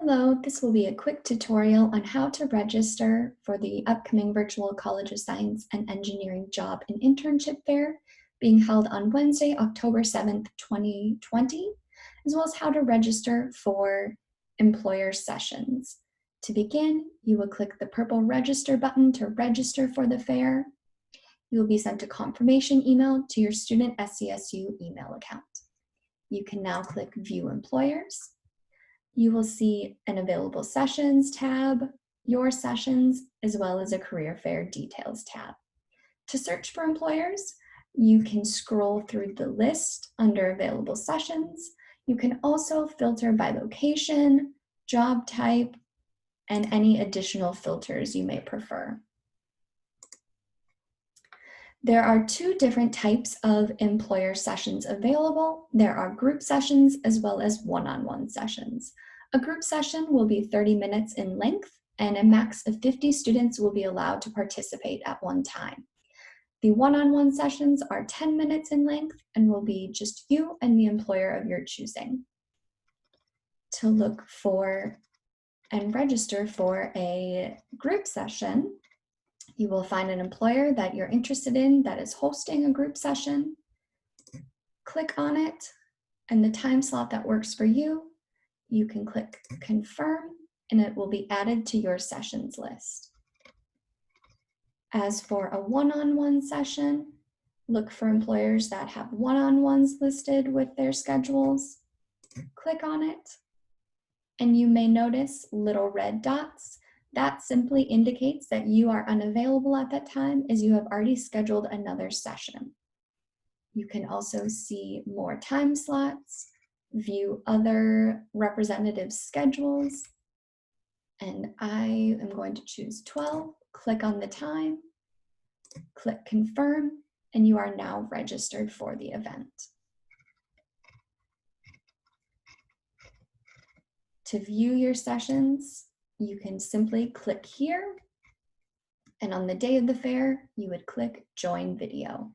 Hello, this will be a quick tutorial on how to register for the upcoming Virtual College of Science and Engineering Job and Internship Fair being held on Wednesday, October 7th, 2020, as well as how to register for employer sessions. To begin, you will click the purple register button to register for the fair. You will be sent a confirmation email to your student SCSU email account. You can now click View Employers. You will see an Available Sessions tab, Your Sessions, as well as a Career Fair Details tab. To search for employers, you can scroll through the list under Available Sessions. You can also filter by location, job type, and any additional filters you may prefer. There are two different types of employer sessions available. There are group sessions as well as one-on-one sessions. A group session will be 30 minutes in length, and a max of 50 students will be allowed to participate at one time. The one-on-one sessions are 10 minutes in length and will be just you and the employer of your choosing. To look for and register for a group session, you will find an employer that you're interested in that is hosting a group session. Click on it, and the time slot that works for you, you can click Confirm, and it will be added to your sessions list. As for a one-on-one session, look for employers that have one-on-ones listed with their schedules. Click on it, and you may notice little red dots. That simply indicates that you are unavailable at that time, as you have already scheduled another session. You can also see more time slots, view other representative schedules, and I am going to choose 12. Click on the time, click Confirm, and you are now registered for the event. To view your sessions, you can simply click here, and on the day of the fair, you would click Join Video.